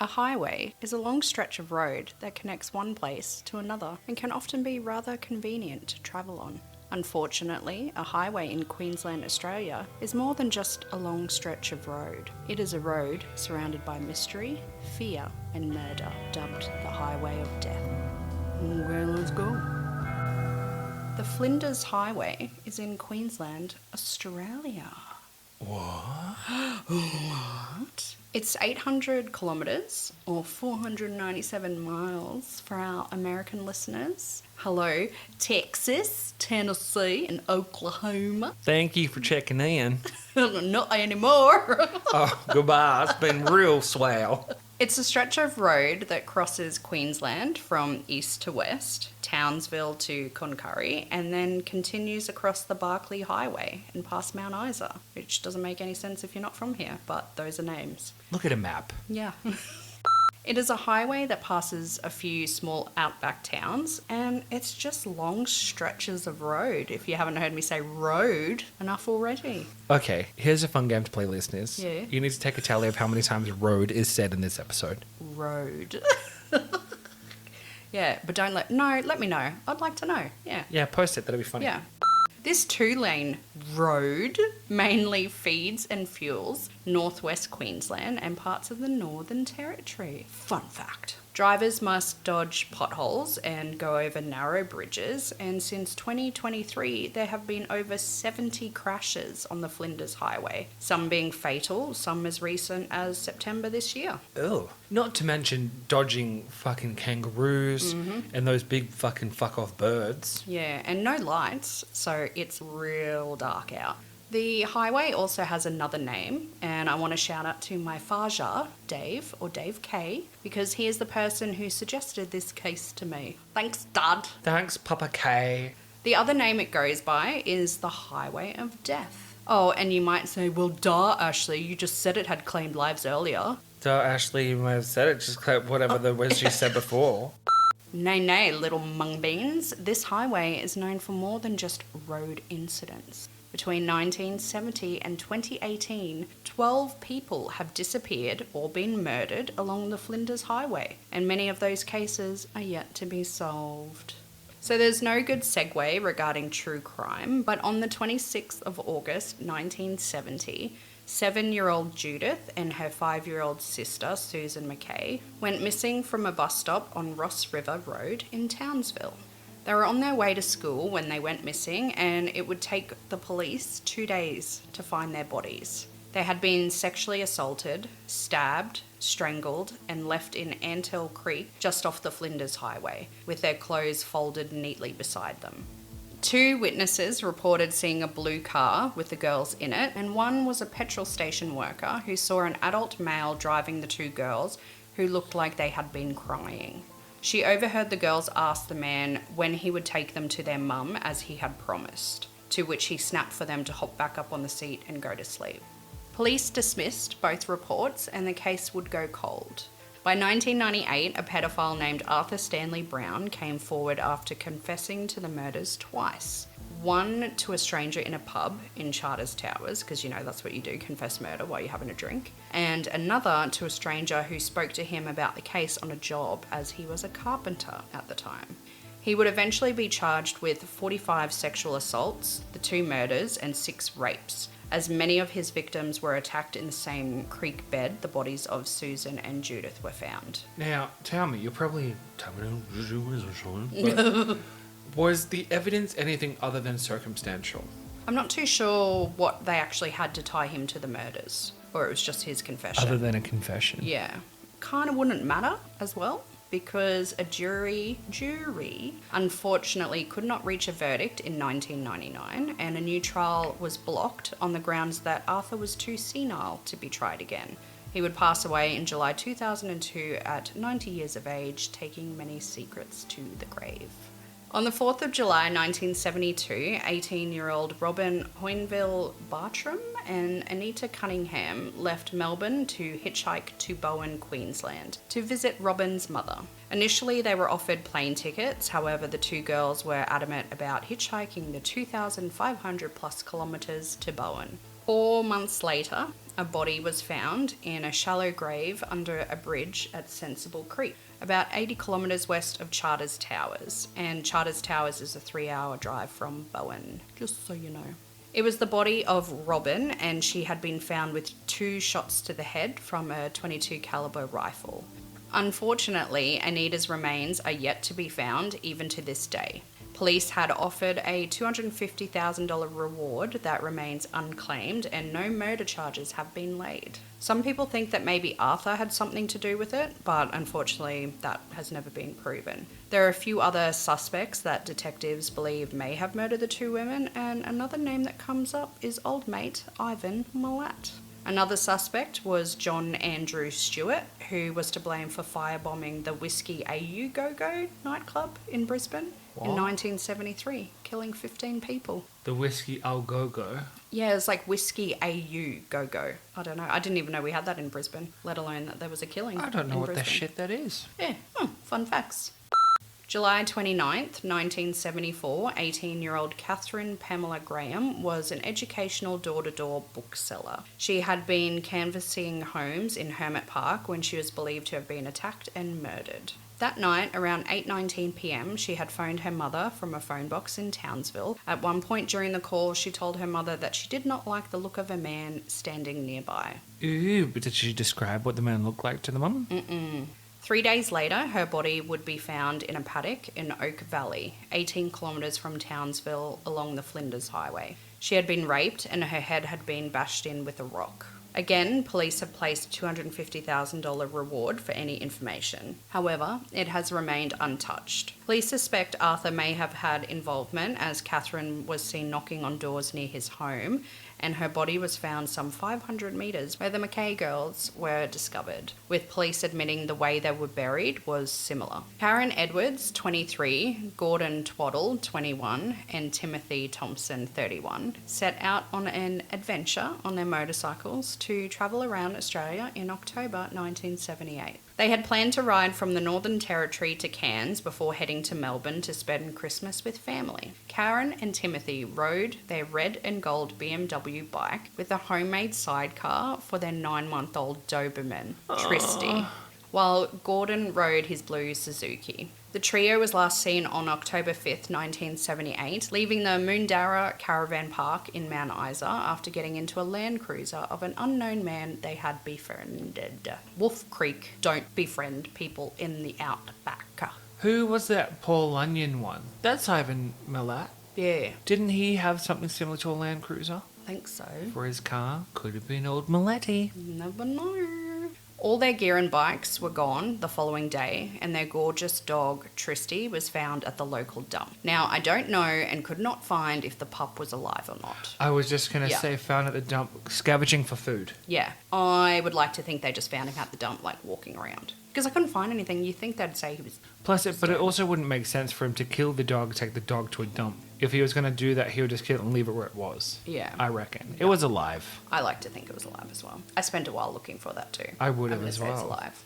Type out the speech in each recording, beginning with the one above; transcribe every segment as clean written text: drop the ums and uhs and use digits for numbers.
A highway is a long stretch of road that connects one place to another and can often be rather convenient to travel on. Unfortunately, a highway in Queensland, Australia is more than just a long stretch of road. It is a road surrounded by mystery, fear and murder, dubbed the Highway of Death. Okay, let's go. The Flinders Highway is in Queensland, Australia. What? It's 800 kilometres or 497 miles for our American listeners. Hello, Texas, Tennessee and Oklahoma. Thank you for checking in. Not anymore. Oh, goodbye. It's been real swell. It's a stretch of road that crosses Queensland from east to west, Townsville to Cloncurry, and then continues across the Barkly Highway and past Mount Isa, which doesn't make any sense if you're not from here, but those are names. Look at a map. Yeah. It is a highway that passes a few small outback towns, and it's just long stretches of road. If you haven't heard me say road enough already. Okay, here's a fun game to play, listeners. Yeah. You need to take a tally of how many times road is said in this episode. Road. Yeah, but don't let me know. I'd like to know. Yeah. Yeah, post it. That'll be funny. Yeah. This 2-lane road mainly feeds and fuels northwest Queensland and parts of the Northern Territory. Fun fact. Drivers must dodge potholes and go over narrow bridges, and since 2023 there have been over 70 crashes on the Flinders Highway, some being fatal, some as recent as September this year. Oh. Not to mention dodging fucking kangaroos and those big fucking fuck-off birds. Yeah, and no lights, so it's real dark out. The highway also has another name, and I want to shout out to my Faja, Dave, or Dave K, because he is the person who suggested this case to me. Thanks, Dad. Thanks, Papa K. The other name it goes by is the Highway of Death. Oh, and you might say, well, duh, Ashley, you just said it had claimed lives earlier. Duh, Ashley, you might have said it, just whatever the words you said before. Nay, little mung beans. This highway is known for more than just road incidents. Between 1970 and 2018, 12 people have disappeared or been murdered along the Flinders Highway, and many of those cases are yet to be solved. So there's no good segue regarding true crime, but on the 26th of August 1970, 7-year-old Judith and her 5-year-old sister, Susan McKay, went missing from a bus stop on Ross River Road in Townsville. They were on their way to school when they went missing, and it would take the police 2 days to find their bodies. They had been sexually assaulted, stabbed, strangled, and left in Antell Creek just off the Flinders Highway, with their clothes folded neatly beside them. 2 witnesses reported seeing a blue car with the girls in it, and one was a petrol station worker who saw an adult male driving the 2 girls who looked like they had been crying. She overheard the girls ask the man when he would take them to their mum as he had promised, to which he snapped for them to hop back up on the seat and go to sleep. Police dismissed both reports and the case would go cold. By 1998, a pedophile named Arthur Stanley Brown came forward after confessing to the murders twice. One to a stranger in a pub in Charters Towers, because that's what you do, confess murder while you're having a drink, and another to a stranger who spoke to him about the case on a job as he was a carpenter at the time. He would eventually be charged with 45 sexual assaults, the 2 murders, and 6 rapes, as many of his victims were attacked in the same creek bed the bodies of Susan and Judith were found. Now, tell me, you're probably... but was the evidence anything other than circumstantial? I'm not too sure what they actually had to tie him to the murders, or it was just his confession. Other than a confession? Yeah. Kind of wouldn't matter as well, because a jury unfortunately could not reach a verdict in 1999, and a new trial was blocked on the grounds that Arthur was too senile to be tried again. He would pass away in July 2002 at 90 years of age, taking many secrets to the grave. On the 4th of July 1972, 18-year-old Robin Hoinville Bartram and Anita Cunningham left Melbourne to hitchhike to Bowen, Queensland, to visit Robin's mother. Initially, they were offered plane tickets, however the 2 girls were adamant about hitchhiking the 2,500 plus kilometres to Bowen. 4 months later, a body was found in a shallow grave under a bridge at Sensible Creek, about 80 kilometres west of Charters Towers. And Charters Towers is a 3-hour drive from Bowen, just so you know. It was the body of Robin, and she had been found with 2 shots to the head from a .22 caliber rifle. Unfortunately, Anita's remains are yet to be found even to this day. Police had offered a $250,000 reward that remains unclaimed, and no murder charges have been laid. Some people think that maybe Arthur had something to do with it, but unfortunately that has never been proven. There are a few other suspects that detectives believe may have murdered the 2 women, and another name that comes up is old mate Ivan Milat. Another suspect was John Andrew Stewart, who was to blame for firebombing the Whiskey AU Go-Go nightclub in Brisbane in 1973, killing 15 people. The Whiskey Al Go-Go? Yeah, it's like Whiskey AU Go-Go. I don't know. I didn't even know we had that in Brisbane, let alone that there was a killing. I don't know what Brisbane. the shit that is. Yeah, fun facts. July 29th, 1974, 18-year-old Catherine Pamela Graham was an educational door-to-door bookseller. She had been canvassing homes in Hermit Park when she was believed to have been attacked and murdered. That night, around 8:19 p.m, she had phoned her mother from a phone box in Townsville. At one point during the call, she told her mother that she did not like the look of a man standing nearby. Ooh, but did she describe what the man looked like to the mum? 3 days later, her body would be found in a paddock in Oak Valley, 18 kilometres from Townsville along the Flinders Highway. She had been raped and her head had been bashed in with a rock. Again, police have placed a $250,000 reward for any information. However, it has remained untouched. Police suspect Arthur may have had involvement, as Catherine was seen knocking on doors near his home, and her body was found some 500 metres where the Mackay girls were discovered, with police admitting the way they were buried was similar. Karen Edwards, 23, Gordon Twaddle, 21, and Timothy Thompson, 31, set out on an adventure on their motorcycles to travel around Australia in October 1978. They had planned to ride from the Northern Territory to Cairns before heading to Melbourne to spend Christmas with family. Karen and Timothy rode their red and gold BMW bike with a homemade sidecar for their 9-month-old Doberman, Tristy, while Gordon rode his blue Suzuki. The trio was last seen on October 5th, 1978, leaving the Moondarra Caravan Park in Mount Isa after getting into a Land Cruiser of an unknown man they had befriended. Wolf Creek don't befriend people in the outback. Who was that Paul Onion one? That's Ivan Milat. Yeah, Didn't he have something similar to a Land Cruiser I think so. for his car? Could have been old Miletti. Never know. All their gear and bikes were gone the following day, and their gorgeous dog, Tristy, was found at the local dump. Now, I don't know and could not find if the pup was alive or not. I was just going to Yeah. say found at the dump, scavenging for food. Yeah, I would like to think they just found him at the dump, like walking around. Because I couldn't find anything. You'd think they'd say he was... Plus, but it also wouldn't make sense for him to kill the dog, take the dog to a dump. If he was going to do that, he would just kill it and leave it where it was. Yeah. I reckon. It was alive. I like to think it was alive as well. I spent a while looking for that too. I would have I'm gonna as say it's well. alive.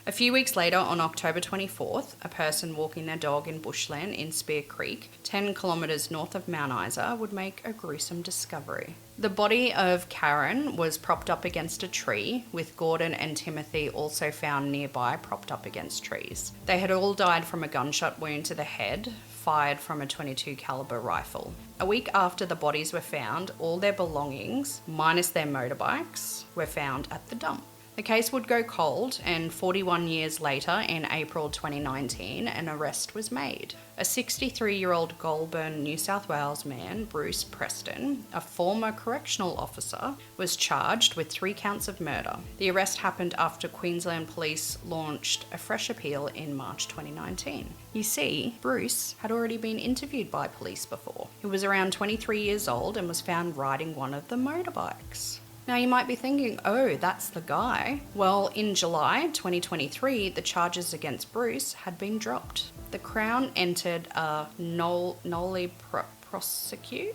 A few weeks later, on October 24th, a person walking their dog in bushland in Spear Creek, 10 kilometres north of Mount Isa, would make a gruesome discovery. The body of Karen was propped up against a tree, with Gordon and Timothy also found nearby propped up against trees. They had all died from a gunshot wound to the head, fired from a .22 caliber rifle. A week after the bodies were found, all their belongings, minus their motorbikes, were found at the dump. The case would go cold, and 41 years later, in April 2019, an arrest was made. A 63-year-old Goulburn, New South Wales man, Bruce Preston, a former correctional officer, was charged with 3 counts of murder. The arrest happened after Queensland police launched a fresh appeal in March 2019. You see, Bruce had already been interviewed by police before. He was around 23 years old and was found riding one of the motorbikes. Now you might be thinking, oh, that's the guy. Well, in July 2023, the charges against Bruce had been dropped. The Crown entered a nolle prosecution.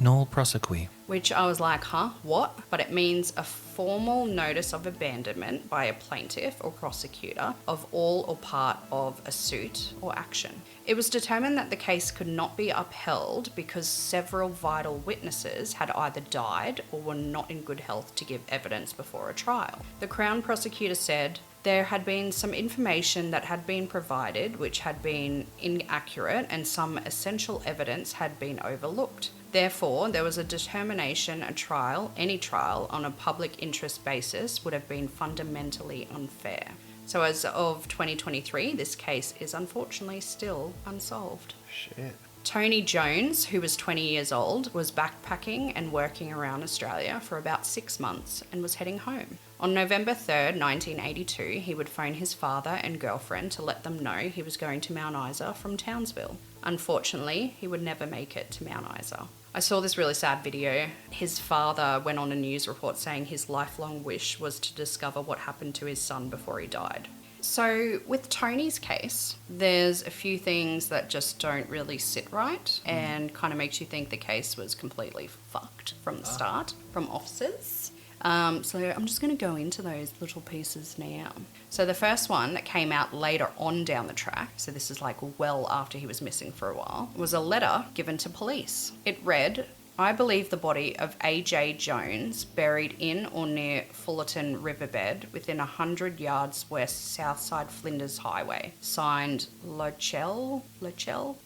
Null prosequi. which I was like, huh, what? But it means a formal notice of abandonment by a plaintiff or prosecutor of all or part of a suit or action. It was determined that the case could not be upheld because several vital witnesses had either died or were not in good health to give evidence before a trial. The Crown prosecutor said there had been some information that had been provided which had been inaccurate and some essential evidence had been overlooked. Therefore, there was a determination any trial on a public interest basis would have been fundamentally unfair. So as of 2023, this case is unfortunately still unsolved. Shit. Tony Jones, who was 20 years old, was backpacking and working around Australia for about 6 months and was heading home. On November 3rd, 1982, he would phone his father and girlfriend to let them know he was going to Mount Isa from Townsville. Unfortunately, he would never make it to Mount Isa. I saw this really sad video. His father went on a news report saying his lifelong wish was to discover what happened to his son before he died. So with Tony's case, there's a few things that just don't really sit right and kind of makes you think the case was completely fucked from the start, from officers. So I'm just going to go into those little pieces now. So the first one that came out later on down the track, so this is like well after he was missing for a while, was a letter given to police. It read, "I believe the body of A.J. Jones buried in or near Fullerton Riverbed within 100 yards west Southside Flinders Highway. Signed Lochell?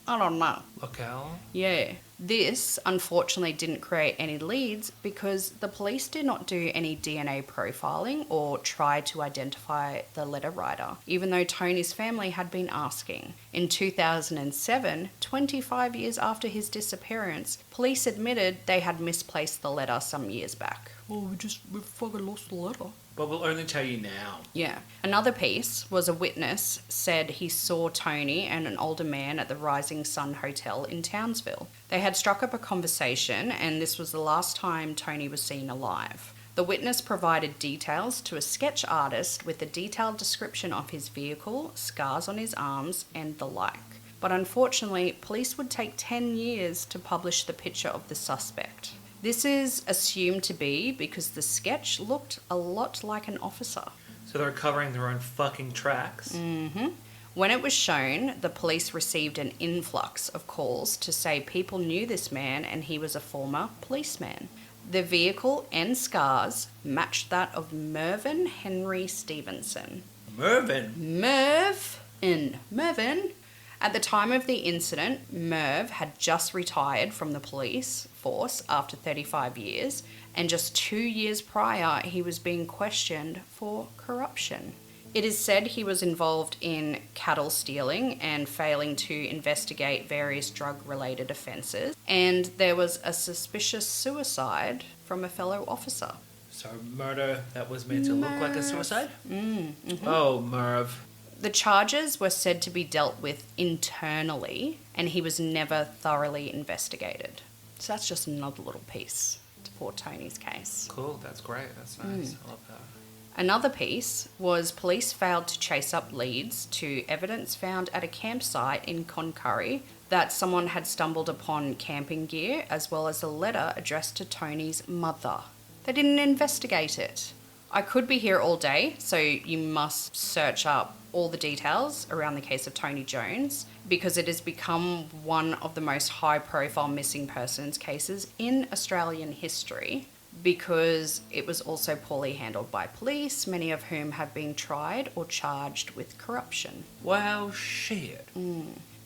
I don't know. Locale? Yeah. This, unfortunately, didn't create any leads because the police did not do any DNA profiling or try to identify the letter writer, even though Tony's family had been asking. In 2007, 25 years after his disappearance, police admitted they had misplaced the letter some years back. Oh, we fucking lost the letter. But we'll only tell you now. Yeah. Another piece was a witness said he saw Tony and an older man at the Rising Sun Hotel in Townsville. They had struck up a conversation and this was the last time Tony was seen alive. The witness provided details to a sketch artist with a detailed description of his vehicle, scars on his arms and the like. But unfortunately, police would take 10 years to publish the picture of the suspect. This is assumed to be because the sketch looked a lot like an officer. So they're covering their own fucking tracks. Mm-hmm. When it was shown, the police received an influx of calls to say people knew this man and he was a former policeman. The vehicle and scars matched that of Mervyn Henry Stevenson. Mervyn? Mervyn. At the time of the incident, Merv had just retired from the police force after 35 years, and just 2 years prior, he was being questioned for corruption. It is said he was involved in cattle stealing and failing to investigate various drug-related offences, and there was a suspicious suicide from a fellow officer. So murder that was meant to look like a suicide? Mm-hmm. Oh, Merv. The charges were said to be dealt with internally, and he was never thoroughly investigated. So that's just another little piece to poor Tony's case. Cool, that's great. That's nice. I love that. Another piece was police failed to chase up leads to evidence found at a campsite in Cloncurry that someone had stumbled upon camping gear as well as a letter addressed to Tony's mother. They didn't investigate it. I could be here all day, so you must search up all the details around the case of Tony Jones because it has become one of the most high-profile missing persons cases in Australian history because it was also poorly handled by police, many of whom have been tried or charged with corruption. Well, shit.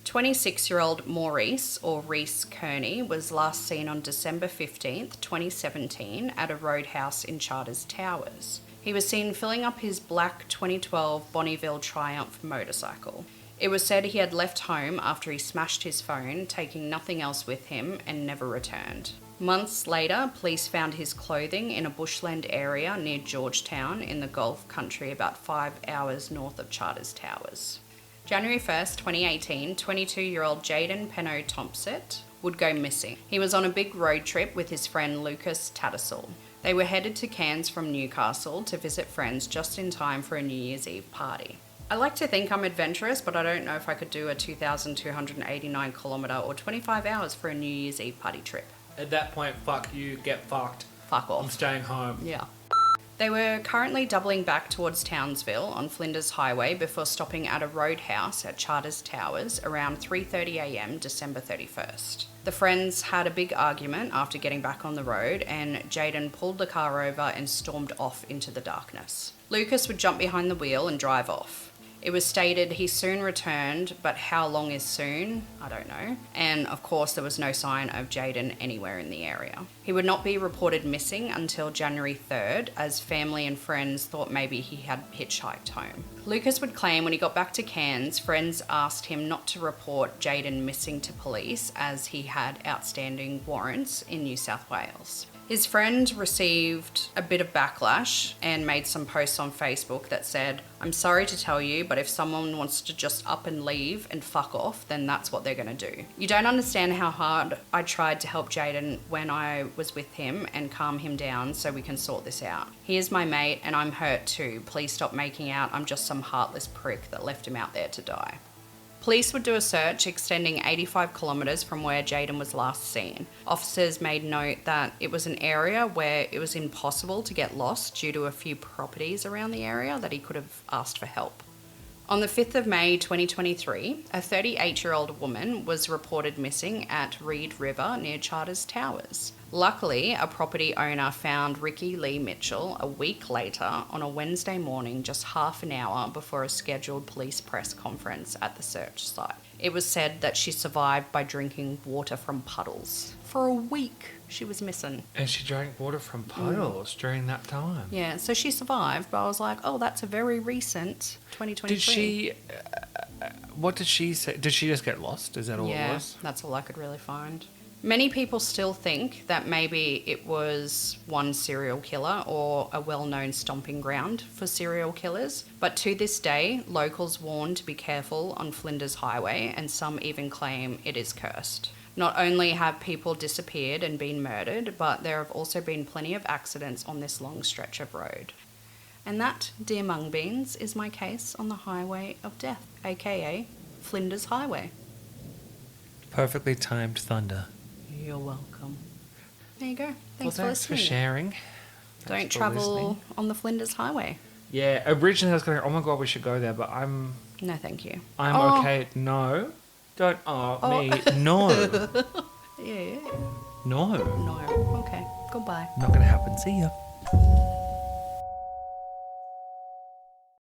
26-year-old Maurice, or Reese Kearney, was last seen on December 15th, 2017 at a roadhouse in Charters Towers. He was seen filling up his black 2012 Bonneville Triumph motorcycle. It was said he had left home after he smashed his phone, taking nothing else with him and never returned. Months later, police found his clothing in a bushland area near Georgetown in the Gulf country about 5 hours north of Charters Towers. January 1st, 2018, 22-year-old Jaden Penno Thompsett would go missing. He was on a big road trip with his friend Lucas Tattersall. They were headed to Cairns from Newcastle to visit friends just in time for a New Year's Eve party. I like to think I'm adventurous, but I don't know if I could do a 2,289 kilometre or 25 hours for a New Year's Eve party trip. At that point, fuck you, get fucked. Fuck off. I'm staying home. Yeah. They were currently doubling back towards Townsville on Flinders Highway before stopping at a roadhouse at Charters Towers around 3:30 a.m. December 31st. The friends had a big argument after getting back on the road, and Jaden pulled the car over and stormed off into the darkness. Lucas would jump behind the wheel and drive off. It was stated he soon returned, but how long is soon? I don't know. And of course, there was no sign of Jaden anywhere in the area. He would not be reported missing until January 3rd, as family and friends thought maybe he had hitchhiked home. Lucas would claim when he got back to Cairns, friends asked him not to report Jaden missing to police as he had outstanding warrants in New South Wales. His friend received a bit of backlash and made some posts on Facebook that said, "I'm sorry to tell you, but if someone wants to just up and leave and fuck off, then that's what they're going to do. You don't understand how hard I tried to help Jaden when I was with him and calm him down so we can sort this out. He is my mate and I'm hurt too. Please stop making out I'm just some heartless prick that left him out there to die." Police would do a search extending 85 kilometres from where Jaden was last seen. Officers made note that it was an area where it was impossible to get lost due to a few properties around the area that he could have asked for help. On the 5th of May 2023, a 38-year-old woman was reported missing at Reed River near Charters Towers. Luckily, a property owner found Ricky Lee Mitchell a week later on a Wednesday morning, just half an hour before a scheduled police press conference at the search site. It was said that she survived by drinking water from puddles. For a week, she was missing. And she drank water from puddles during that time. Yeah, so she survived, but I was like, oh, that's a very recent 2023. Did she... what did she say? Did she just get lost? Is that all it was? Yeah, that's all I could really find. Many people still think that maybe it was one serial killer or a well-known stomping ground for serial killers, but to this day, locals warn to be careful on Flinders Highway, and some even claim it is cursed. Not only have people disappeared and been murdered, but there have also been plenty of accidents on this long stretch of road. And that, dear mung beans, is my case on the Highway of Death, aka Flinders Highway. Perfectly timed thunder. You're welcome. There you go. Thanks for listening. for sharing. Don't Thanks for travel listening. on the Flinders Highway. Yeah, originally I was going, oh my god, we should go there, but I'm No, thank you. okay. No. Don't me. No. Yeah. No. No. Okay. Goodbye. Not going to happen. See ya.